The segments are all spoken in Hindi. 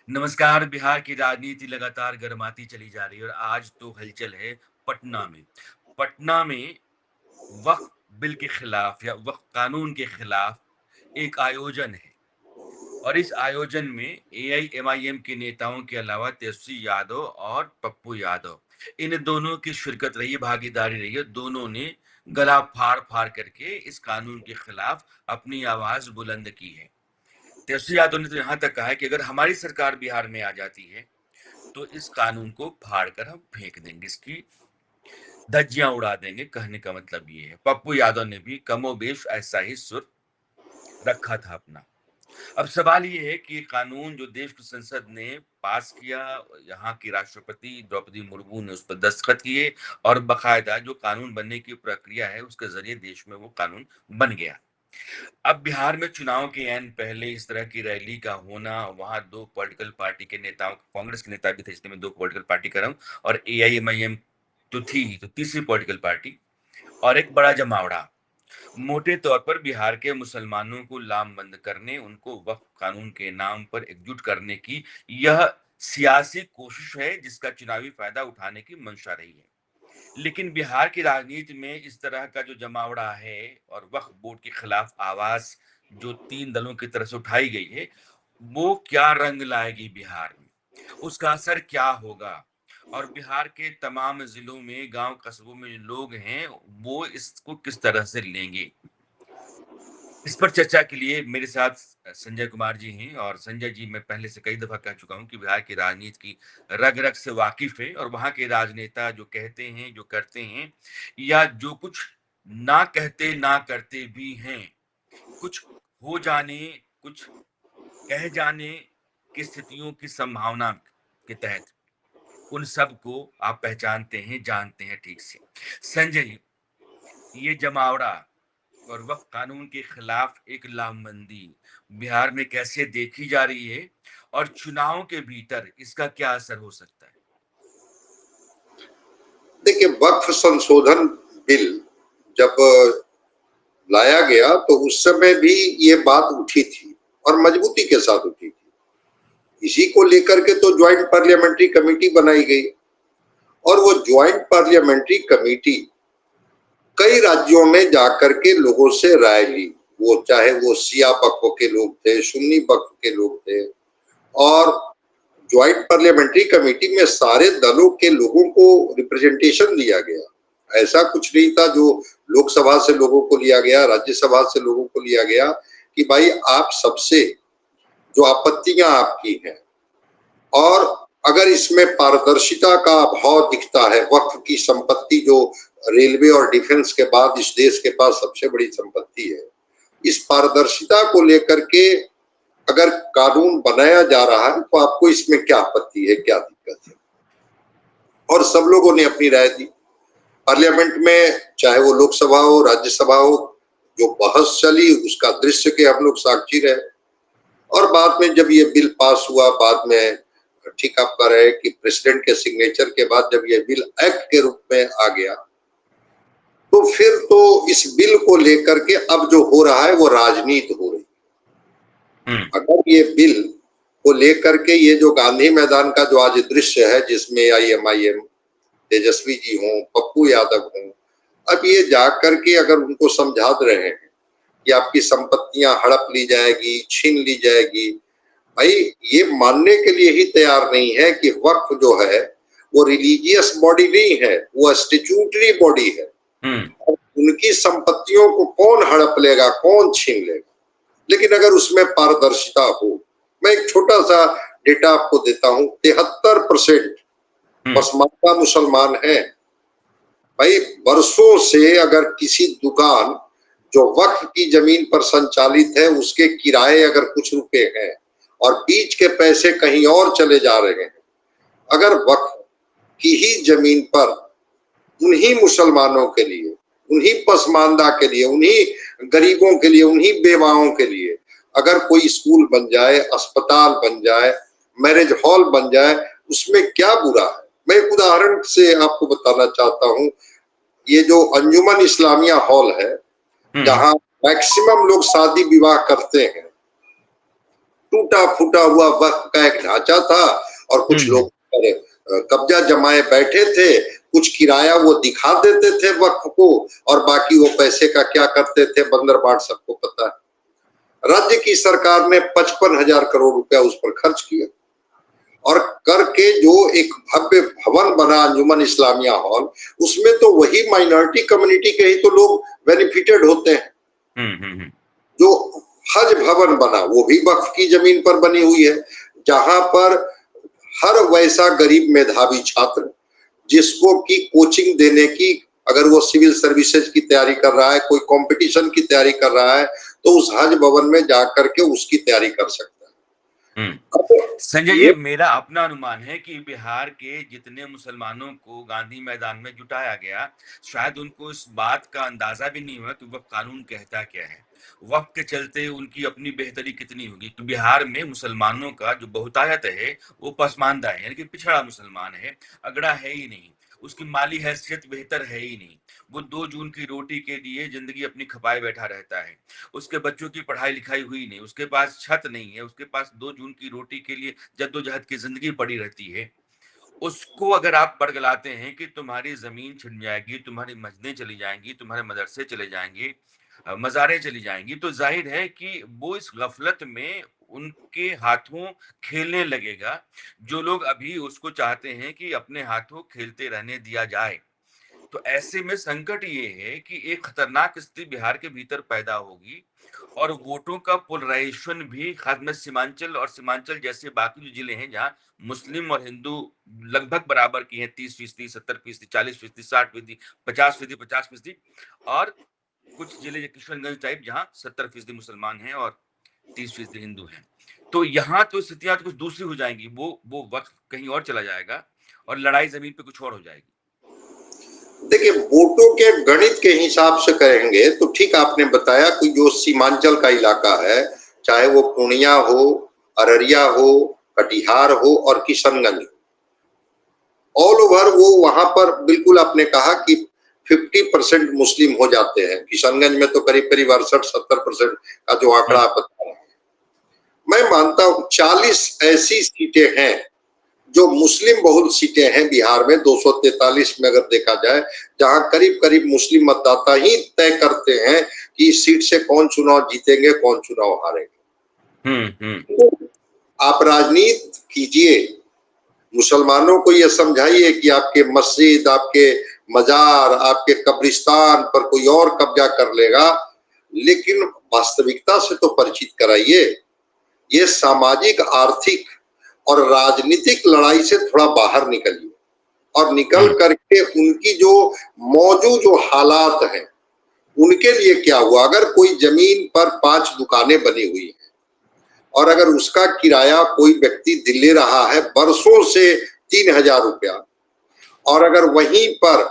नमस्कार। बिहार की राजनीति लगातार गर्माती चली जा रही है और आज तो हलचल है पटना में। पटना में वक्फ बिल के खिलाफ या वक्फ कानून के खिलाफ एक आयोजन है और इस आयोजन में एआईएमआईएम के नेताओं के अलावा तेजस्वी यादव और पप्पू यादव, इन दोनों की शिरकत रही है, भागीदारी रही है। दोनों ने गला फाड़ फाड़ करके इस कानून के खिलाफ अपनी आवाज बुलंद की है। तेजस्वी यादव ने तो यहाँ तक कहा है कि अगर हमारी सरकार बिहार में आ जाती है तो इस कानून को फाड़ कर हम फेंक देंगे, इसकी धज्जियां उड़ा देंगे। कहने का मतलब ये है। पप्पू यादव ने भी कमोबेश ऐसा ही सुर रखा था अपना। अब सवाल ये है कि कानून जो देश की संसद ने पास किया, यहाँ की राष्ट्रपति द्रौपदी मुर्मू ने उस पर दस्तखत किए और बकायदा जो कानून बनने की प्रक्रिया है उसके जरिए देश में वो कानून बन गया। अब बिहार में चुनाव के ऐन पहले इस तरह की रैली का होना, वहां दो पॉलिटिकल पार्टी के नेताओं, कांग्रेस के नेता भी थे, इसलिए मैं दो पॉलिटिकल पार्टी कर रहा हूं, और एआईएमआईएम तो थी ही, तो तीसरी पॉलिटिकल पार्टी, और एक बड़ा जमावड़ा मोटे तौर पर बिहार के मुसलमानों को लामबंद करने, उनको वक्फ कानून के नाम पर एकजुट करने की यह सियासी कोशिश है जिसका चुनावी फायदा उठाने की मंशा रही है। लेकिन बिहार की राजनीति में इस तरह का जो जमावड़ा है और वक्फ बोर्ड के खिलाफ आवाज जो तीन दलों की तरफ से उठाई गई है, वो क्या रंग लाएगी बिहार में, उसका असर क्या होगा, और बिहार के तमाम जिलों में, गांव कस्बों में जो लोग हैं वो इसको किस तरह से लेंगे। इस पर चर्चा के लिए मेरे साथ संजय कुमार जी हैं। और संजय जी, मैं पहले से कई दफा कह चुका हूं कि बिहार की राजनीति की रग रग से वाकिफ है और वहां के राजनेता जो कहते हैं, जो करते हैं, या जो कुछ ना कहते ना करते भी हैं, कुछ हो जाने, कुछ कह जाने की स्थितियों की संभावना के तहत, उन सब को आप पहचानते हैं, जानते हैं ठीक से। संजय जी, ये जमावड़ा और वक्फ कानून के खिलाफ एक लामबंदी बिहार में कैसे देखी जा रही है और चुनाव के भीतर इसका क्या असर हो सकता है? देखिए, वक्फ संशोधन बिल जब लाया गया तो उस समय भी ये बात उठी थी और मजबूती के साथ उठी थी। इसी को लेकर के तो ज्वाइंट पार्लियामेंट्री कमेटी बनाई गई और वो ज्वाइंट पार्लियामेंट्री कमेटी कई राज्यों में जाकर के लोगों से राय ली। वो चाहे वो शिया वक्फ के लोग थे, सुन्नी वक्फ के लोग थे, और ज्वाइंट पार्लियामेंट्री कमेटी में सारे दलों के लोगों को रिप्रेजेंटेशन दिया गया। ऐसा कुछ नहीं था जो लोकसभा से लोगों को लिया गया, राज्यसभा से लोगों को लिया गया कि भाई आप सबसे जो आपत्तियां आपकी हैं, और अगर इसमें पारदर्शिता का अभाव दिखता है, वक्फ की संपत्ति जो रेलवे और डिफेंस के बाद इस देश के पास सबसे बड़ी संपत्ति है, इस पारदर्शिता को लेकर के अगर कानून बनाया जा रहा है तो आपको इसमें क्या आपत्ति है, क्या दिक्कत है। और सब लोगों ने अपनी राय दी। पार्लियामेंट में चाहे वो लोकसभा हो, राज्यसभा हो, जो बहस चली उसका दृश्य के हम लोग साक्षी रहे। और बाद में जब ये बिल पास हुआ, बाद में ठीक आप कह रहे हैं कि प्रेसिडेंट के सिग्नेचर के बाद जब ये बिल एक्ट के रूप में आ गया, तो फिर तो इस बिल को लेकर के अब जो हो रहा है वो राजनीति हो रही। अगर ये बिल को लेकर के ये जो गांधी मैदान का जो आज दृश्य है जिसमें आईएमआईएम तेजस्वी जी हों, पप्पू यादव हों, अब ये जाकर के अगर उनको समझा रहे हैं कि आपकी संपत्तियां हड़प ली जाएगी, छीन ली जाएगी, भाई ये मानने के लिए ही तैयार नहीं है कि वक्फ जो है वो रिलीजियस बॉडी नहीं है, वो स्टैट्यूटरी बॉडी है। उनकी संपत्तियों को कौन हड़प लेगा, कौन छीन लेगा। लेकिन अगर उसमें पारदर्शिता हो, मैं एक छोटा सा डेटा आपको देता हूं, 73% पसमानदा मुसलमान हैं। भाई वर्षों से अगर किसी दुकान जो वक्फ की जमीन पर संचालित है उसके किराए अगर कुछ रुपए हैं और बीच के पैसे कहीं और चले जा रहे हैं, अगर वक्फ की ही जमीन पर उन्हीं मुसलमानों के लिए, उन्हीं पसमानदा के लिए, उन्हीं गरीबों के लिए, उन्हीं बेवाओं के लिए अगर कोई स्कूल बन जाए, अस्पताल बन जाए, मैरिज हॉल बन जाए, उसमें क्या बुरा है। मैं एक उदाहरण से आपको बताना चाहता हूं। ये जो अंजुमन इस्लामिया हॉल है जहां मैक्सिमम लोग शादी विवाह करते हैं, टूटा फूटा हुआ वक्फ का एक ढांचा था और कुछ लोग पर कब्जा जमाए बैठे थे, कुछ किराया वो दिखा देते थे वक्फ को और बाकी वो पैसे का क्या करते थे बंदर बाट सबको पता है। राज्य की सरकार ने 55,000 करोड़ रुपया उस पर खर्च किया और करके जो एक भव्य भवन बना अंजुमन इस्लामिया हॉल, उसमें तो वही माइनॉरिटी कम्युनिटी के ही तो लोग बेनिफिटेड होते हैं। जो हज भवन बना वो भी वक्फ की जमीन पर बनी हुई है, जहां पर हर वैसा गरीब मेधावी छात्र जिसको की कोचिंग देने की, अगर वो सिविल सर्विसेज की तैयारी कर रहा है, कोई कंपटीशन की तैयारी कर रहा है, तो उस हज भवन में जाकर के उसकी तैयारी कर सकता है। संजय जी, मेरा अपना अनुमान है कि बिहार के जितने मुसलमानों को गांधी मैदान में जुटाया गया, शायद उनको इस बात का अंदाजा भी नहीं हुआ कि वह कानून कहता क्या है, वक्त के चलते उनकी अपनी बेहतरी कितनी होगी। तो बिहार में मुसलमानों का जो बहुतायत है वो पसमानदा है, यानी कि पिछड़ा मुसलमान है, अगड़ा है ही नहीं, उसकी माली हैसियत बेहतर है ही नहीं, वो 2 जून की रोटी के लिए जिंदगी अपनी खपाए बैठा रहता है, उसके बच्चों की पढ़ाई लिखाई हुई नहीं, उसके पास छत नहीं है, उसके पास 2 जून की रोटी के लिए जद्दोजहद की जिंदगी पड़ी रहती है। उसको अगर आप बरगलाते हैं कि तुम्हारी जमीन छिन जाएगी, तुम्हारी मस्जिदें चली जाएंगी, तुम्हारे मदरसे चले जाएंगे, मज़ारें चली जाएंगी, तो जाहिर है कि वो इस गफलत में उनके हाथों खेलने लगेगा, जो लोग अभी उसको चाहते हैं कि अपने हाथों खेलते रहने दिया जाए। तो ऐसे में संकट ये है कि एक खतरनाक स्थिति बिहार के भीतर पैदा होगी और वोटों का पोलराइजेशन भी, खास में सीमांचल और सीमांचल जैसे बाकी जो जिले हैं जहां मुस्लिम और हिंदू लगभग बराबर की हैं, 30%, 70%, 40%, 60%, 50%, 50%, और कुछ जिले किशनगंज टाइप जहां 70% मुसलमान हैं और 30% हिंदू हैं। तो यहाँ तो स्थितियां तो कुछ दूसरी हो जाएंगी, वो वक्त कहीं और चला जाएगा और लड़ाई जमीन पे कुछ और हो जाएगी। देखिए, वोटों के गणित के हिसाब से कहेंगे तो ठीक आपने बताया कि जो सीमांचल का इलाका है, चाहे वो पूर्णिया हो, अररिया हो, कटिहार हो और किशनगंज, ऑल ओवर वो वहां पर बिल्कुल आपने कहा कि 50% मुस्लिम हो जाते हैं। किशनगंज में तो करीब करीब 68-70% का जो आंकड़ा आप बता रहे हैं, मैं मानता हूं 40 ऐसी सीटें हैं जो मुस्लिम बहुल सीटें हैं बिहार में, 243 में अगर देखा जाए, जहां करीब करीब मुस्लिम मतदाता ही तय करते हैं कि इस सीट से कौन चुनाव जीतेंगे, कौन चुनाव हारेंगे। तो आप राजनीति कीजिए, मुसलमानों को यह समझाइए कि आपके मस्जिद, आपके मजार, आपके कब्रिस्तान पर कोई और कब्जा कर लेगा, लेकिन वास्तविकता से तो परिचित कराइए। ये सामाजिक, आर्थिक और राजनीतिक लड़ाई से थोड़ा बाहर निकलिए और निकल करके उनकी जो मौजूद जो हालात हैं, उनके लिए क्या हुआ। अगर कोई जमीन पर 5 दुकानें बनी हुई हैं और अगर उसका किराया कोई व्यक्ति ले रहा है बरसों से 3,000 रुपया, और अगर वहीं पर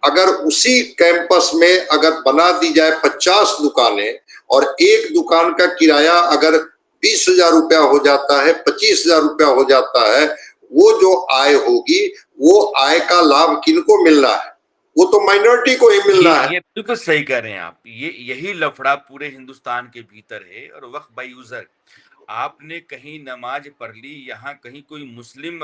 अगर उसी कैंपस में अगर बना दी जाए 50 दुकानें और एक दुकान का किराया अगर 20,000 रुपया हो जाता है, 25,000 रुपया हो जाता है, वो जो आय होगी, वो आय का लाभ किनको मिलना है? वो तो माइनॉरिटी को ही मिलना है। ये बिल्कुल सही कह रहे हैं आप। ये यही लफड़ा पूरे हिंदुस्तान के भीतर है। और वक्फ बाय यूजर, आपने कहीं नमाज पढ़ ली, यहाँ कहीं कोई मुस्लिम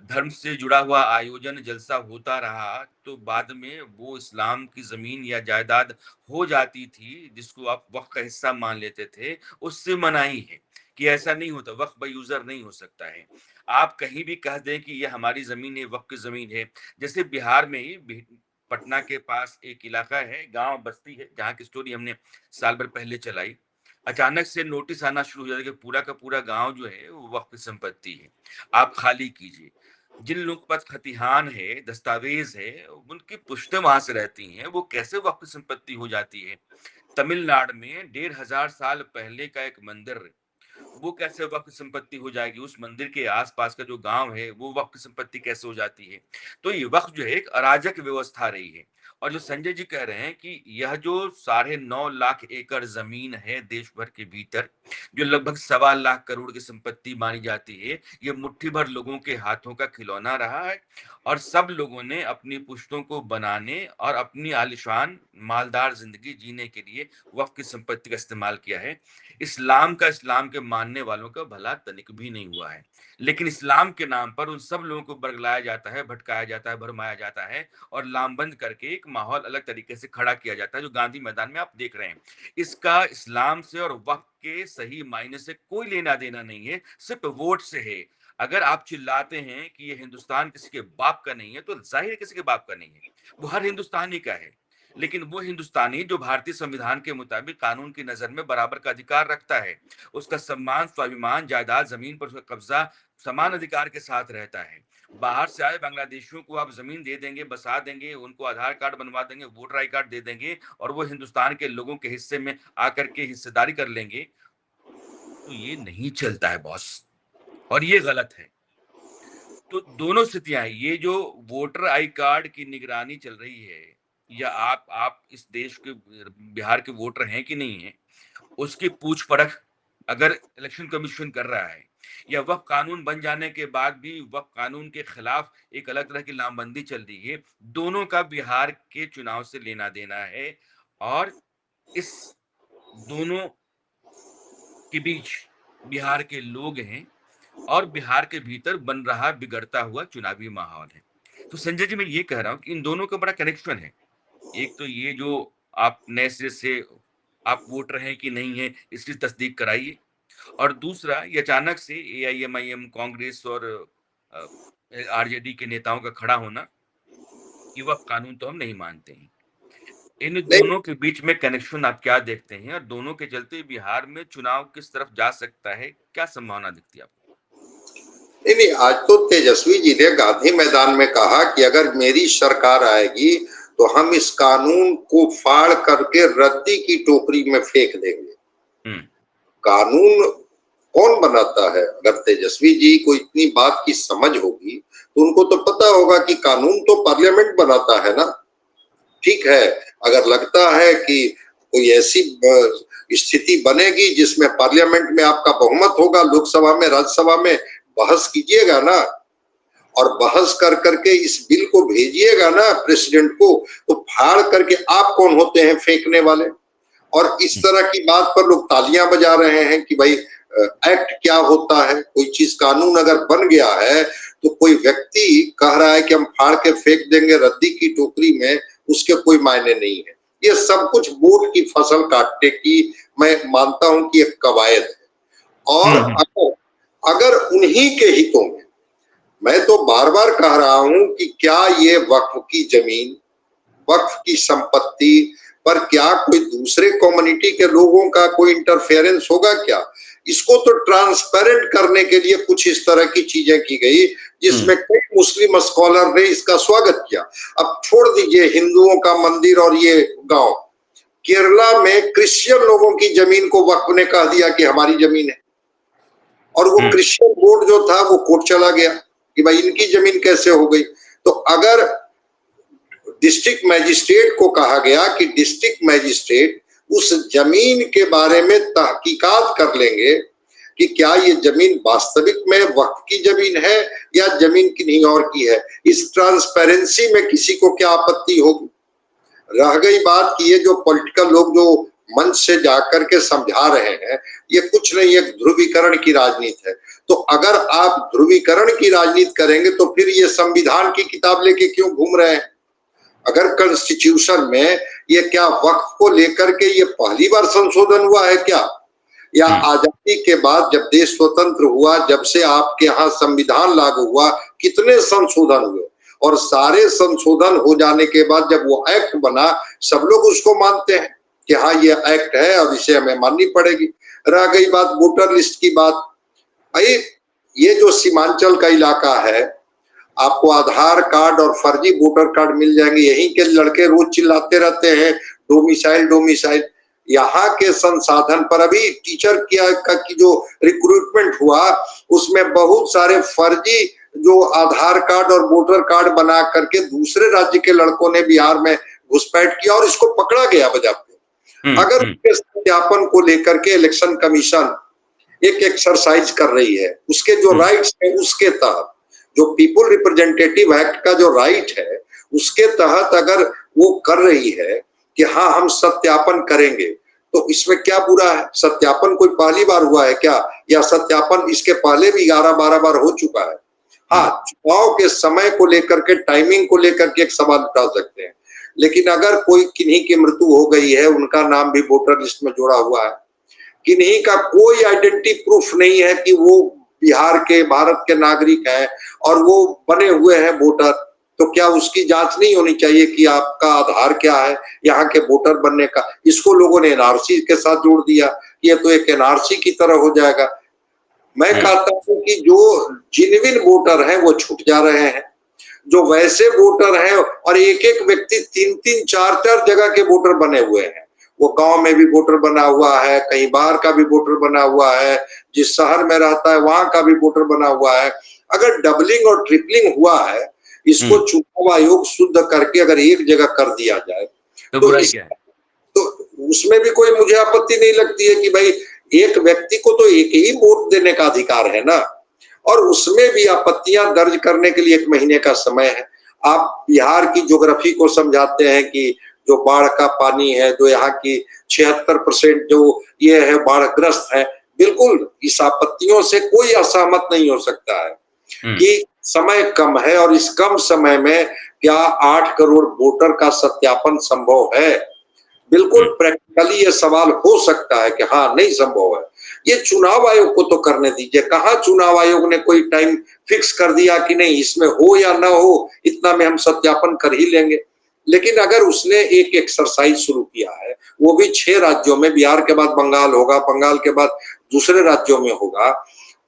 धर्म से जुड़ा हुआ आयोजन जलसा होता रहा, तो बाद में वो इस्लाम की जमीन या जायदाद हो जाती थी जिसको आप वक्फ का हिस्सा मान लेते थे, उससे मनाही है कि ऐसा नहीं होता, वक्फ बाय यूजर नहीं हो सकता है। आप कहीं भी कह दें कि ये हमारी जमीन है, वक्फ की जमीन है। जैसे बिहार में ही पटना के पास एक इलाका है, गांव बस्ती है, जहाँ की स्टोरी हमने साल भर पहले चलाई। अचानक से नोटिस आना शुरू हो जाता है कि पूरा का पूरा गांव जो है वो वक्फ की संपत्ति है, आप खाली कीजिए। जिन लोगों के पास खतिहान है, दस्तावेज है, उनकी पुश्तें वहां से रहती हैं, वो कैसे वक्फ की संपत्ति हो जाती है। तमिलनाडु में 1500 साल पहले का एक मंदिर, वो कैसे वक्फ संपत्ति हो जाएगी। उस मंदिर के आसपास का जो गांव है वो वक्फ संपत्ति कैसे हो जाती है। तो ये वक्फ जो है एक अराजक व्यवस्था रही है। और जो संजय जी कह रहे हैं कि यह जो 9.5 लाख एकड़ जमीन है देश भर के भीतर, जो लगभग 1.25 लाख करोड़ की संपत्ति मानी जाती है, ये मुट्ठी भर लोगों के हाथों का खिलौना रहा है। और सब लोगों ने अपनी पुश्तों को बनाने और अपनी आलिशान मालदार जिंदगी जीने के लिए वक्फ की संपत्ति का इस्तेमाल किया है। इस्लाम का, इस्लाम के मानने मानने वालों का भला तनिक भी नहीं हुआ है। लेकिन इस्लाम के नाम पर उन सब लोगों को बरगलाया जाता है, भटकाया जाता है, भरमाया जाता है और लामबंद करके एक माहौल अलग तरीके से खड़ा किया जाता है, जो गांधी मैदान में आप देख रहे हैं। इसका इस्लाम से और वक़्त के सही मायने से कोई लेना-देना नहीं है, सिर्फ़ वोट से है। अगर आप चिल्लाते हैं कि ये हिंदुस्तान किसी के बाप का नहीं है, तो ज़ाहिर है किसी के बाप का नहीं है। वो हर हिंदुस्तानी का है। लेकिन वो हिंदुस्तानी जो भारतीय संविधान के मुताबिक कानून की नज़र में बराबर का अधिकार रखता है। उसका सम्मान, स्वाभिमान, जायदाद, ज़मीन पर उसका कब्ज़ा समान अधिकार के साथ रहता है। बाहर से आए बांग्लादेशियों को आप ज़मीन दे देंगे, बसा देंगे, उनको आधार कार्ड बनवा देंगे, वोटर आई कार्ड दे देंगे और वो हिंदुस्तान के लोगों के हिस्से में आकर के हिस्सेदारी कर लेंगे, तो ये नहीं चलता है बॉस और ये गलत है। तो दोनों स्थितियाँ हैं, ये जो वोटर आई कार्ड की निगरानी चल रही है या आप इस देश के बिहार के वोटर हैं कि नहीं हैं, उसकी पूछ-परख अगर इलेक्शन कमीशन कर रहा है या वक़्त कानून बन जाने के बाद भी वक़्त कानून के खिलाफ एक अलग तरह की लामबंदी चल रही है, दोनों का बिहार के चुनाव से लेना-देना है और इस दोनों के बीच बिहार के लोग हैं और बिहार के भीतर बन रहा बिगड़ता हुआ चुनावी माहौल है। तो संजय जी, मैं ये कह रहा हूँ कि इन दोनों का बड़ा कनेक्शन है। एक तो ये जो आप नए सिरे से आप वोटर हैं कि नहीं हैं, इसकी तस्दीक कराइए और दूसरा ये अचानक से एआईएमआईएम, कांग्रेस और अ, आरजेडी के नेताओं का खड़ा होना कि वह कानून तो हम नहीं मानते हैं। इन नहीं दोनों के बीच में कनेक्शन आप क्या देखते हैं और दोनों के चलते बिहार में चुनाव किस तरफ जा सकता है? क्या संभावना दिखती है आपको? नहीं नहीं, आज तो तेजस्वी जी ने गांधी मैदान में कहा कि अगर मेरी सरकार आएगी तो हम इस कानून को फाड़ करके रद्दी की टोकरी में फेंक देंगे। हुँ, कानून कौन बनाता है? अगर तेजस्वी जी को इतनी बात की समझ होगी तो उनको तो पता होगा कि कानून तो पार्लियामेंट बनाता है ना। ठीक है, अगर लगता है कि कोई ऐसी स्थिति बनेगी जिसमें पार्लियामेंट में आपका बहुमत होगा, लोकसभा में, राज्यसभा में, बहस कीजिएगा ना और बहस कर करके इस बिल को भेजिएगा ना प्रेसिडेंट को, तो फाड़ करके आप कौन होते हैं फेंकने वाले? और इस हुँ, तरह की बात पर लोग तालियां बजा रहे हैं कि भाई एक्ट क्या होता है? कोई चीज कानून अगर बन गया है तो कोई व्यक्ति कह रहा है कि हम फाड़ के फेंक देंगे रद्दी की टोकरी में, उसके कोई मायने नहीं है। ये सब कुछ वोट की फसल काटने की मैं मानता हूं कि एक कवायद है। हुँ, और हुँ, अगर अगर उन्हीं के हितों में, मैं तो बार बार कह रहा हूं कि क्या ये वक्फ की जमीन, वक्फ की संपत्ति पर क्या कोई दूसरे कम्युनिटी के लोगों का कोई इंटरफेरेंस होगा क्या? इसको तो ट्रांसपेरेंट करने के लिए कुछ इस तरह की चीजें की गई हुँ, जिसमें कई मुस्लिम स्कॉलर ने इसका स्वागत किया। अब छोड़ दीजिए हिंदुओं का मंदिर और ये गांव, केरला में क्रिश्चियन लोगों की जमीन को वक्फ ने कह दिया कि हमारी जमीन है और वो हुँ, क्रिश्चियन बोर्ड जो था वो कोर्ट चला गया कि भाई इनकी जमीन कैसे हो गई। तो अगर डिस्ट्रिक्ट मैजिस्ट्रेट को कहा गया कि डिस्ट्रिक्ट मैजिस्ट्रेट उस जमीन के बारे में तहकीकात कर लेंगे कि क्या ये जमीन वास्तविक में वक्फ की जमीन है या जमीन किन्हीं और की है, इस ट्रांसपेरेंसी में किसी को क्या आपत्ति होगी? रह गई बात कि ये जो पॉलिटिकल लोग जो मंच से जाकर के समझा रहे हैं, ये कुछ नहीं, एक ध्रुवीकरण की राजनीति है। तो अगर आप ध्रुवीकरण की राजनीति करेंगे तो फिर ये संविधान की किताब लेके क्यों घूम रहे हैं? अगर कॉन्स्टिट्यूशन में ये क्या वक्फ को लेकर के ये पहली बार संशोधन हुआ है क्या, या हुँ, आजादी के बाद जब देश स्वतंत्र हुआ, जब से आपके यहाँ संविधान लागू हुआ, कितने संशोधन हुए और सारे संशोधन हो जाने के बाद जब वो एक्ट बना, सब लोग उसको मानते हैं कि हाँ ये एक्ट है और इसे हमें माननी पड़ेगी। रह गई बात वोटर लिस्ट की बात, भाई ये जो सीमांचल का इलाका है, आपको आधार कार्ड और फर्जी वोटर कार्ड मिल जाएंगे। यहीं के लड़के रोज चिल्लाते रहते हैं डोमिसाइल डोमिसाइल। यहाँ के संसाधन पर अभी टीचर की जो रिक्रूटमेंट हुआ उसमें बहुत सारे फर्जी जो आधार कार्ड और वोटर कार्ड बना करके दूसरे राज्य के लड़कों ने बिहार में घुसपैठ किया और इसको पकड़ा गया बजाते। हुँ, अगर हुँ, उसके सत्यापन को लेकर के इलेक्शन कमीशन एक एक्सरसाइज कर रही है, उसके जो हुँ, राइट्स है उसके तहत, जो पीपल रिप्रेजेंटेटिव एक्ट का जो राइट है उसके तहत अगर वो कर रही है कि हाँ हम सत्यापन करेंगे, तो इसमें क्या बुरा है? सत्यापन कोई पहली बार हुआ है क्या, या सत्यापन इसके पहले भी 11-12 बार हो चुका है? हाँ, चुनाव के समय को लेकर के, टाइमिंग को लेकर के एक सवाल उठा सकते हैं, लेकिन अगर कोई किन्हीं की मृत्यु हो गई है, उनका नाम भी वोटर लिस्ट में जोड़ा हुआ है, किन्हीं का कोई आइडेंटिटी प्रूफ नहीं है कि वो बिहार के, भारत के नागरिक हैं और वो बने हुए हैं वोटर, तो क्या उसकी जांच नहीं होनी चाहिए कि आपका आधार क्या है यहाँ के वोटर बनने का? इसको लोगों ने एनआरसी के साथ जोड़ दिया, ये तो एक एनआरसी की तरह हो जाएगा। मैं कहता हूं कि जो जेन्युइन वोटर हैं वो छूट जा रहे हैं, जो वैसे वोटर हैं, और एक-एक व्यक्ति 3-3 4-4 जगह के वोटर बने हुए हैं। वो गांव में भी वोटर बना हुआ है, कहीं बाहर का भी वोटर बना हुआ है, जिस शहर में रहता है वहां का भी वोटर बना हुआ है। अगर डबलिंग और ट्रिपलिंग हुआ है, इसको चुनाव आयोग शुद्ध करके अगर एक जगह कर दिया जाए तो तो बुराई इस क्या है? तो उसमें भी कोई मुझे आपत्ति नहीं लगती है कि भाई एक व्यक्ति को तो एक ही वोट देने का अधिकार है ना, और उसमें भी आपत्तियां दर्ज करने के लिए 1 महीने का समय है। आप बिहार की ज्योग्राफी को समझाते हैं कि जो बाढ़ का पानी है, जो यहाँ की 76% जो ये है बाढ़ग्रस्त है, बिल्कुल इस आपत्तियों से कोई असहमत नहीं हो सकता है कि समय कम है और इस कम समय में क्या 8 करोड़ वोटर का सत्यापन संभव है? बिल्कुल प्रैक्टिकली ये सवाल हो सकता है कि हाँ, नहीं संभव है। ये चुनाव आयोग को तो करने दीजिए। कहाँ चुनाव आयोग ने कोई टाइम फिक्स कर दिया कि नहीं इसमें हो या ना हो, इतना में हम सत्यापन कर ही लेंगे। लेकिन अगर उसने एक एक्सरसाइज शुरू किया है, वो भी 6 राज्यों में, बिहार के बाद बंगाल होगा, बंगाल के बाद दूसरे राज्यों में होगा,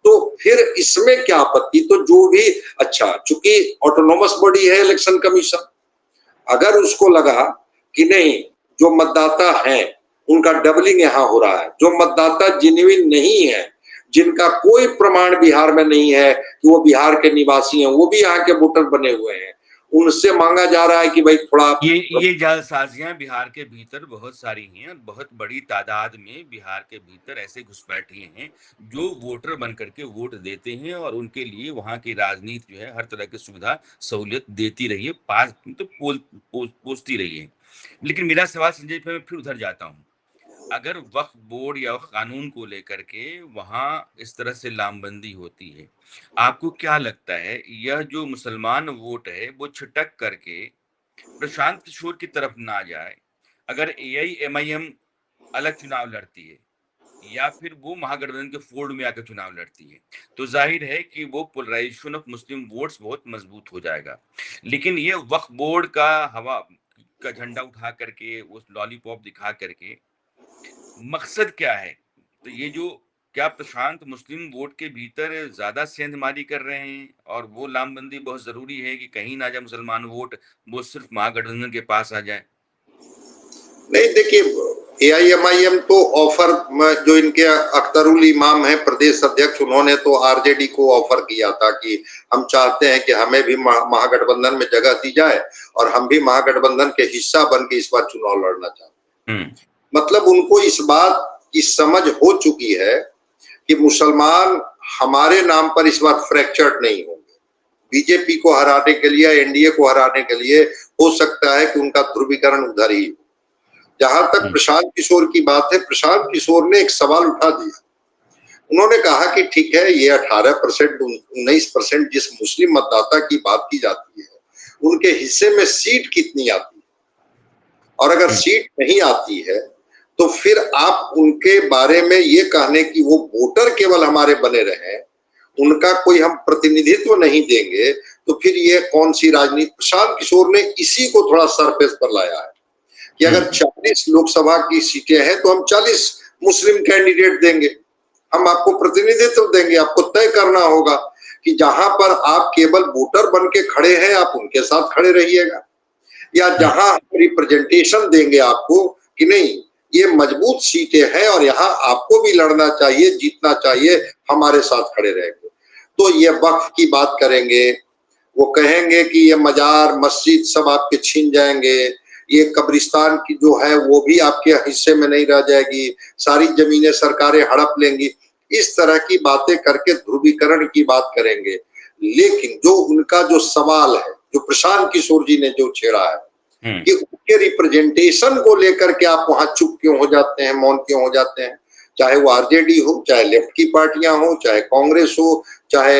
तो फिर इसमें क्या आपत्ति? तो जो भी अच्छा, चूंकि ऑटोनोमस बॉडी है इलेक्शन कमीशन, अगर उसको लगा कि नहीं जो मतदाता हैं उनका डबलिंग यहाँ हो रहा है, जो मतदाता जेन्युइन नहीं है, जिनका कोई प्रमाण बिहार में नहीं है कि वो बिहार के निवासी हैं, वो भी यहाँ के वोटर बने हुए हैं, उनसे मांगा जा रहा है कि भाई थोड़ा ये जालसाजियां बिहार के भीतर बहुत सारी हैं और बहुत बड़ी तादाद में बिहार के भीतर ऐसे घुसपैठिए हैं जो वोटर बन करके वोट देते हैं और उनके लिए वहां की राजनीति जो है हर तरह की सुविधा सहूलियत देती रही है, पास तो पोसती रही है। लेकिन मेरा सवाल संजय, मैं फिर उधर जाता हूँ। अगर वक्फ बोर्ड या वक्फ कानून को लेकर के वहां इस तरह से लामबंदी होती है, आपको क्या लगता है यह जो मुसलमान वोट है वो छिटक करके प्रशांत किशोर की तरफ ना जाए? अगर एआईएमआईएम अलग चुनाव लड़ती है या फिर वो महागठबंधन के फोल्ड में आकर चुनाव लड़ती है, तो जाहिर है कि वो पोलराइजेशन ऑफ मुस्लिम वोट्स बहुत मजबूत हो जाएगा। लेकिन ये वक्फ बोर्ड का हवा का झंडा उठा करके, उस लॉलीपॉप दिखा करके मकसद क्या है? तो ये जो क्या प्रशांत मुस्लिम वोट के भीतर ज्यादा सेंधमारी कर रहे हैं और वो लामबंदी बहुत जरूरी है कि कहीं ना जाए मुसलमान वोट, वो सिर्फ महागठबंधन के पास आ जाए? नहीं, देखिए एआईएमआईएम तो ऑफर जो इनके अख्तरुल इमाम है प्रदेश अध्यक्ष, उन्होंने तो आरजेडी को ऑफर किया था कि हम चाहते हैं कि हमें भी महागठबंधन में जगह दी जाए और हम भी महागठबंधन के हिस्सा बन के इस बार चुनाव लड़ना चाहते हैं। मतलब उनको इस बात की समझ हो चुकी है कि मुसलमान हमारे नाम पर इस बार फ्रैक्चर्ड नहीं होंगे। बीजेपी को हराने के लिए, एनडीए को हराने के लिए हो सकता है कि उनका ध्रुवीकरण उधर ही हो। जहां तक प्रशांत किशोर की बात है, प्रशांत किशोर ने एक सवाल उठा दिया। उन्होंने कहा कि ठीक है, ये 18% 19% जिस मुस्लिम मतदाता की बात की जाती है, उनके हिस्से में सीट कितनी आती है, और अगर सीट नहीं आती है तो फिर आप उनके बारे में ये कहने की वो वोटर केवल हमारे बने रहे, उनका कोई हम प्रतिनिधित्व नहीं देंगे, तो फिर ये कौन सी राजनीति? प्रशांत किशोर ने इसी को थोड़ा सरफेस पर लाया है कि अगर 40 लोकसभा की सीटें हैं तो हम 40 मुस्लिम कैंडिडेट देंगे, हम आपको प्रतिनिधित्व देंगे, आपको तय करना होगा कि जहां पर आप केवल वोटर बन के खड़े हैं आप उनके साथ खड़े रहिएगा, या जहां रिप्रेजेंटेशन देंगे आपको कि नहीं ये मजबूत सीटें हैं और यहाँ आपको भी लड़ना चाहिए, जीतना चाहिए, हमारे साथ खड़े रहेंगे। तो ये वक्फ की बात करेंगे, वो कहेंगे कि ये मजार मस्जिद सब आपके छीन जाएंगे, ये कब्रिस्तान की जो है वो भी आपके हिस्से में नहीं रह जाएगी, सारी जमीनें सरकारें हड़प लेंगी, इस तरह की बातें करके ध्रुवीकरण की बात करेंगे। लेकिन जो उनका जो सवाल है, जो प्रशांत किशोर जी ने जो छेड़ा है, कि उनके रिप्रेजेंटेशन को लेकर के आप वहां चुप क्यों हो जाते हैं, मौन क्यों हो जाते हैं? चाहे वो आरजेडी हो, चाहे लेफ्ट की पार्टियां हो, चाहे कांग्रेस हो, चाहे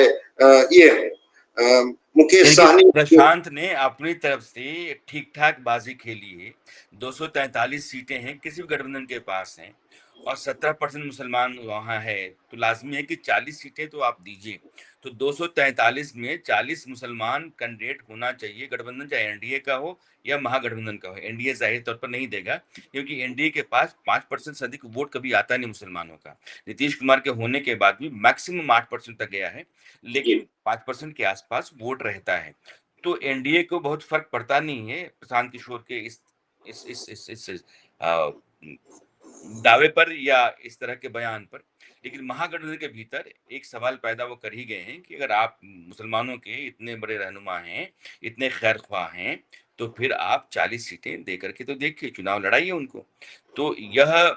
ये हो, मुकेश सहनी। प्रशांत ने अपनी तरफ से ठीक ठाक बाजी खेली है। 243 सीटें हैं किसी भी गठबंधन के पास हैं और 17% मुसलमान वहां है, तो लाजमी है कि 40 सीटें तो आप दीजिए। तो 243 में 40 मुसलमान कैंडिडेट होना चाहिए गठबंधन, चाहे एनडीए का हो या महागठबंधन का हो। एनडीए जाहिर तौर पर नहीं देगा, क्योंकि एनडीए के पास 5% से अधिक वोट कभी आता नहीं मुसलमानों का। नीतीश कुमार के होने के बाद भी मैक्सिमम 8% तक गया है, लेकिन 5% के आसपास वोट रहता है। तो एनडीए को बहुत फर्क पड़ता नहीं है प्रशांत किशोर के इस दावे पर या इस तरह के बयान पर। लेकिन महागठबंधन के भीतर एक सवाल पैदा वो कर ही गए हैं कि अगर आप मुसलमानों के इतने बड़े रहनुमा हैं, इतने खैर ख्वाह हैं, तो फिर आप 40 सीटें दे करके तो देखिए, चुनाव लड़ाइए उनको। तो यह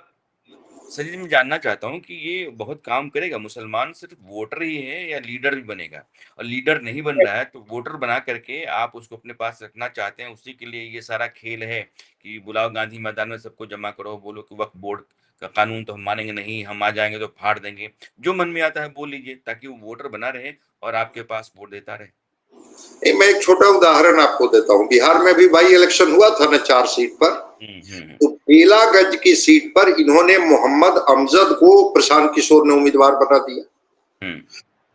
सही में जानना चाहता हूँ कि ये बहुत काम करेगा? मुसलमान सिर्फ वोटर ही है या लीडर भी बनेगा? और लीडर नहीं बन रहा है तो वोटर बना करके आप उसको अपने पास रखना चाहते हैं, उसी के लिए ये सारा खेल है कि बुलाओ गांधी मैदान में सबको जमा करो, बोलो कि वक्फ बोर्ड का कानून तो हम मानेंगे नहीं, हम आ जाएंगे तो फाड़ देंगे। जो मन में आता है बोल लीजिए, ताकि वो वोटर बना रहे और आपके पास वोट देता रहे। मैं एक छोटा उदाहरण आपको देता हूँ। बिहार में भी बाई इलेक्शन हुआ था ना 4 सीट पर। तो बेलागंज की सीट पर इन्होंने मोहम्मद अमजद को प्रशांत किशोर ने उम्मीदवार बना दिया।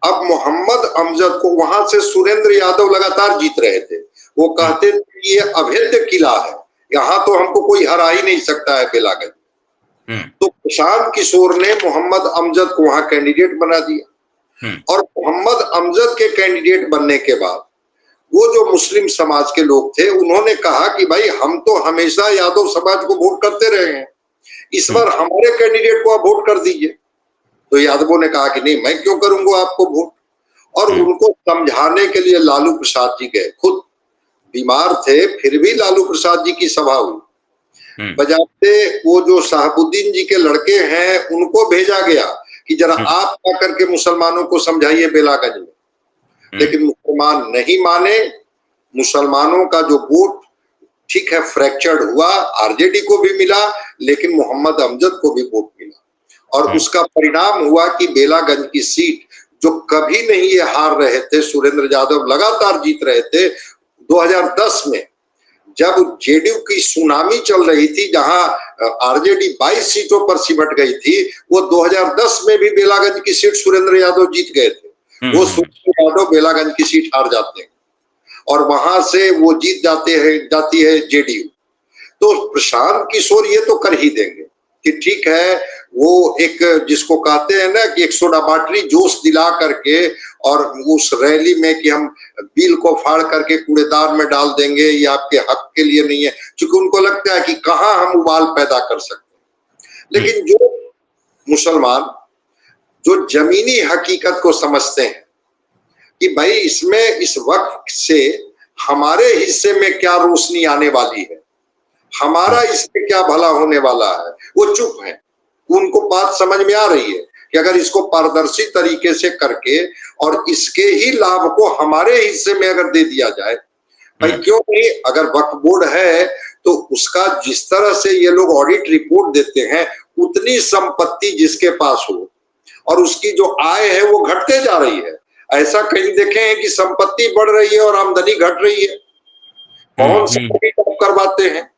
अब मोहम्मद अमजद को वहां से सुरेंद्र यादव लगातार जीत रहे थे। वो कहते थे ये अभेद्य किला है, यहाँ तो हमको कोई हरा ही नहीं सकता है बेलागंज। तो प्रशांत किशोर ने मोहम्मद अमजद को वहां कैंडिडेट बना दिया। और मोहम्मद अमजद के कैंडिडेट बनने के बाद वो जो मुस्लिम समाज के लोग थे, उन्होंने कहा कि भाई हम तो हमेशा यादव समाज को वोट करते रहे हैं, इस बार हमारे कैंडिडेट को आप वोट कर दीजिए। तो यादवों ने कहा कि नहीं, मैं क्यों करूंगा आपको वोट। और उनको समझाने के लिए लालू प्रसाद जी गए, खुद बीमार थे फिर भी लालू प्रसाद जी की सभा हुई। बजाते वो जो शहाबुद्दीन जी के लड़के हैं उनको भेजा गया कि जरा आप आकर के मुसलमानों को समझाइए बेलागंज में। लेकिन मुसलमान नहीं माने। मुसलमानों का जो वोट ठीक है फ्रैक्चर्ड हुआ, आरजेडी को भी मिला लेकिन मोहम्मद अमजद को भी वोट मिला। और उसका परिणाम हुआ कि बेलागंज की सीट जो कभी नहीं ये हार रहे थे, सुरेंद्र यादव लगातार जीत रहे थे। 2010 में जब जेडीयू की सुनामी चल रही थी, जहां आरजेडी 22 सीटों पर सिमट गई थी, वो 2010 में भी बेलागंज की सीट सुरेंद्र यादव जीत गए थे। वो सुरेंद्र यादव बेलागंज की सीट हार जाते हैं और वहां से वो जीत जाती है जेडीयू। तो प्रशांत किशोर ये तो कर ही देंगे कि ठीक है, वो एक जिसको कहते हैं ना कि एक सोडा बाटरी जोश दिला करके और उस रैली में कि हम बिल को फाड़ करके कूड़ेदान में डाल देंगे, ये आपके हक के लिए नहीं है, क्योंकि उनको लगता है कि कहां हम उबाल पैदा कर सकते हैं। लेकिन जो मुसलमान जो जमीनी हकीकत को समझते हैं कि भाई इसमें इस वक्त से हमारे हिस्से में क्या रोशनी आने वाली है, हमारा इससे क्या भला होने वाला है, वो चुप है। उनको बात समझ में आ रही है कि अगर इसको पारदर्शी तरीके से करके और इसके ही लाभ को हमारे हिस्से में अगर दे दिया जाए, भाई क्यों नहीं। अगर वक्फ बोर्ड है तो उसका जिस तरह से ये लोग ऑडिट रिपोर्ट देते हैं, उतनी संपत्ति जिसके पास हो और उसकी जो आय है वो घटते जा रही है। ऐसा कहीं देखे हैं कि संपत्ति बढ़ रही है और आमदनी घट रही है? कौन सा करवाते हैं?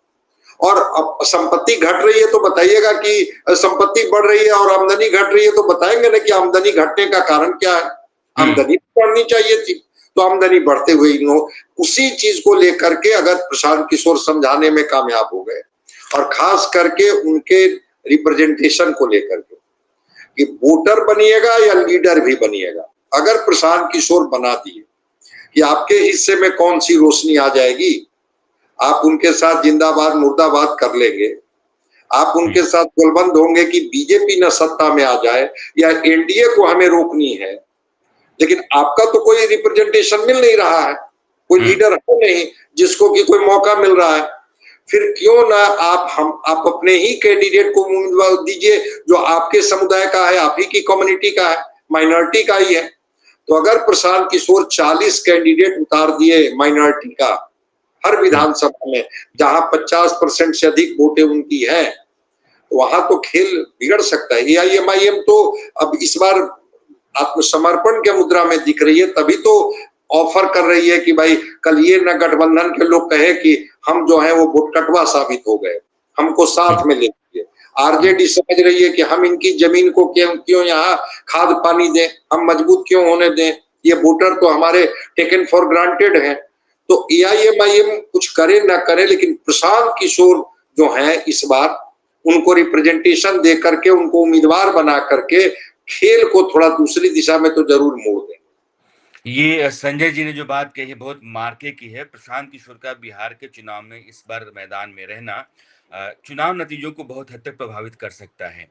और अब संपत्ति घट रही है तो बताइएगा कि संपत्ति बढ़ रही है और आमदनी घट रही है, तो बताएंगे ना कि आमदनी घटने का कारण क्या है। आमदनी बढ़नी चाहिए थी, तो आमदनी बढ़ते हुए इन लोग उसी चीज को लेकर के अगर प्रशांत किशोर समझाने में कामयाब हो गए, और खास करके उनके रिप्रेजेंटेशन को लेकर के कि वोटर बनिएगा या लीडर भी बनिएगा, अगर प्रशांत किशोर बना दिए कि आपके हिस्से में कौन सी रोशनी आ जाएगी, आप उनके साथ जिंदाबाद मुर्दाबाद कर लेंगे। आप उनके साथ गोलबंद होंगे कि बीजेपी न सत्ता में आ जाए या एनडीए को हमें रोकनी है। लेकिन आपका तो कोई रिप्रेजेंटेशन मिल नहीं रहा है, कोई लीडर है नहीं जिसको कि कोई मौका मिल रहा है। फिर क्यों ना आप अपने ही कैंडिडेट को उम्मीदवार दीजिए जो आपके समुदाय का है, आप ही की कम्युनिटी का है, माइनॉरिटी का ही है। तो अगर प्रशांत किशोर 40 कैंडिडेट उतार दिए माइनॉरिटी का, हर विधानसभा में जहां 50% से अधिक वोटें उनकी हैं, वहां तो खेल बिगड़ सकता है। एआईएमआईएम तो अब इस बार आत्मसमर्पण के मुद्रा में दिख रही है, तभी तो ऑफर कर रही है कि भाई कल ये न गठबंधन के लोग कहे कि हम जो है वो भुटकटवा साबित हो गए, हमको साथ में ले लीजिए। आरजेडी समझ रही है कि हम इनकी जमीन को क्यों क्यों यहाँ खाद पानी दें, हम मजबूत क्यों होने दें, ये वोटर तो हमारे टेकन फॉर ग्रांटेड हैं। तो एआईएमआईएम कुछ करे ना करे, लेकिन प्रशांत किशोर जो है इस बार उनको रिप्रेजेंटेशन दे करके, उनको उम्मीदवार बना करके खेल को थोड़ा दूसरी दिशा में तो जरूर मोड़ दें। ये संजय जी ने जो बात कही है बहुत मार्के की है। प्रशांत किशोर का बिहार के चुनाव में इस बार मैदान में रहना चुनाव नतीजों को बहुत हद तक प्रभावित कर सकता है।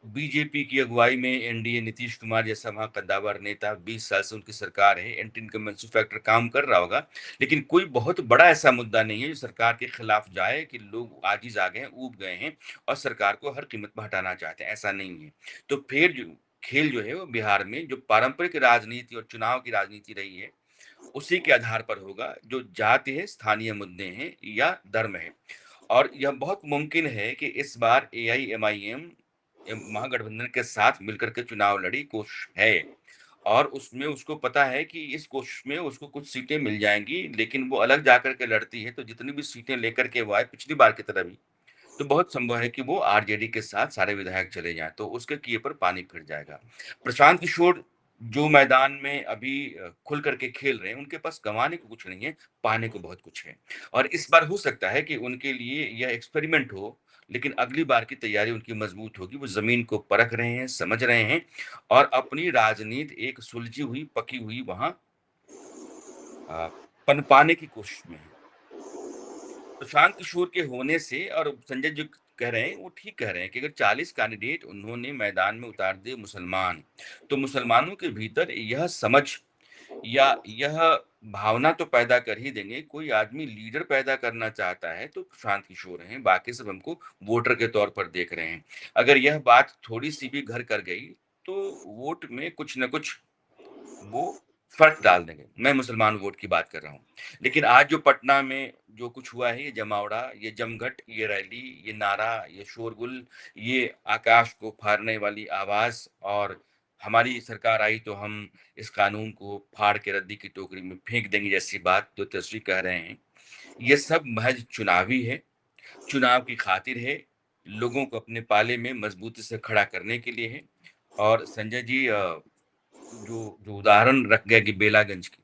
बीजेपी की अगुवाई में एनडीए नीतीश कुमार जैसा वहां कद्दावर नेता, 20 साल से उनकी सरकार है, एंटी इनकम्बेंसी फैक्टर काम कर रहा होगा, लेकिन कोई बहुत बड़ा ऐसा मुद्दा नहीं है जो सरकार के खिलाफ जाए कि लोग आजिज आ गए हैं, ऊब गए हैं और सरकार को हर कीमत पर हटाना चाहते हैं, ऐसा नहीं है। तो फिर जो खेल जो है वो बिहार में जो पारंपरिक राजनीति और चुनाव की राजनीति रही है, उसी के आधार पर होगा, जो जाति है, स्थानीय मुद्दे हैं या धर्म है। और यह बहुत मुमकिन है कि इस बार एआईएमआईएम महागठबंधन के साथ मिलकर के चुनाव लड़ी कोशिश है और उसमें उसको पता है कि इस कोशिश में उसको कुछ सीटें मिल जाएंगी, लेकिन वो अलग जाकर के लड़ती है तो जितनी भी सीटें लेकर के वो आए पिछली बार की तरह भी, तो बहुत संभव है कि वो आरजेडी के साथ सारे विधायक चले जाएं, तो उसके किए पर पानी फिर जाएगा। प्रशांत किशोर जो मैदान में अभी खुल करके खेल रहे हैं, उनके पास गंवाने को कुछ नहीं है, पाने को बहुत कुछ है। और इस बार हो सकता है कि उनके लिए यह एक्सपेरिमेंट हो, लेकिन अगली बार की तैयारी उनकी मजबूत होगी। वो जमीन को परख रहे हैं, समझ रहे हैं और अपनी राजनीति एक सुलझी हुई, पकी हुई वहां पनपाने की कोशिश में है। प्रशांत किशोर के होने से और संजय जो कह रहे हैं वो ठीक कह रहे हैं कि अगर 40 कैंडिडेट उन्होंने मैदान में उतार दिए मुसलमान, तो मुसलमानों के भीतर यह समझ या यह भावना तो पैदा कर ही देंगे। कोई आदमी लीडर पैदा करना चाहता है तो प्रशांत किशोर हैं, बाकी सब हमको वोटर के तौर पर देख रहे हैं। अगर यह बात थोड़ी सी भी घर कर गई तो वोट में कुछ न कुछ वो फ़र्क डाल देंगे। मैं मुसलमान वोट की बात कर रहा हूँ। लेकिन आज जो पटना में जो कुछ हुआ है, ये जमावड़ा, ये जमघट, ये रैली, ये नारा, ये शोरगुल, ये आकाश को फाड़ने वाली आवाज़ और हमारी सरकार आई तो हम इस कानून को फाड़ के रद्दी की टोकरी में फेंक देंगे जैसी बात जो तेजस्वी कह रहे हैं, ये सब महज़ चुनावी है, चुनाव की खातिर है, लोगों को अपने पाले में मज़बूती से खड़ा करने के लिए है। और संजय जी जो जो उदाहरण रख गया कि बेलागंज की,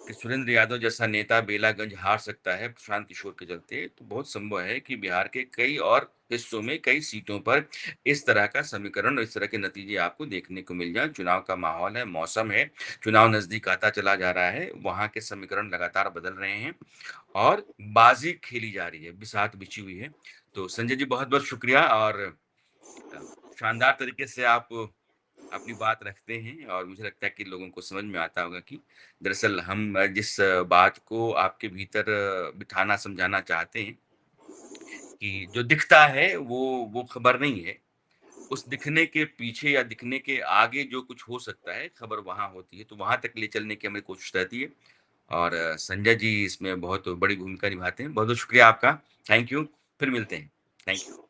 कि सुरेंद्र यादव जैसा नेता बेलागंज हार सकता है प्रशांत किशोर के चलते, तो बहुत संभव है कि बिहार के कई और हिस्सों में कई सीटों पर इस तरह का समीकरण और इस तरह के नतीजे आपको देखने को मिल जाए। चुनाव का माहौल है, मौसम है, चुनाव नजदीक आता चला जा रहा है, वहां के समीकरण लगातार बदल रहे हैं और बाजी खेली जा रही है, बिसात बिछी हुई है। तो संजय जी बहुत बहुत शुक्रिया और अ, शानदार तरीके से आप अपनी बात रखते हैं और मुझे लगता है कि लोगों को समझ में आता होगा कि दरअसल हम जिस बात को आपके भीतर बिठाना समझाना चाहते हैं कि जो दिखता है वो खबर नहीं है, उस दिखने के पीछे या दिखने के आगे जो कुछ हो सकता है खबर वहां होती है, तो वहां तक ले चलने की हमें कोशिश रहती है और संजय जी इसमें बहुत बड़ी भूमिका निभाते हैं। बहुत बहुत शुक्रिया आपका। Thank you. फिर मिलते हैं। Thank you.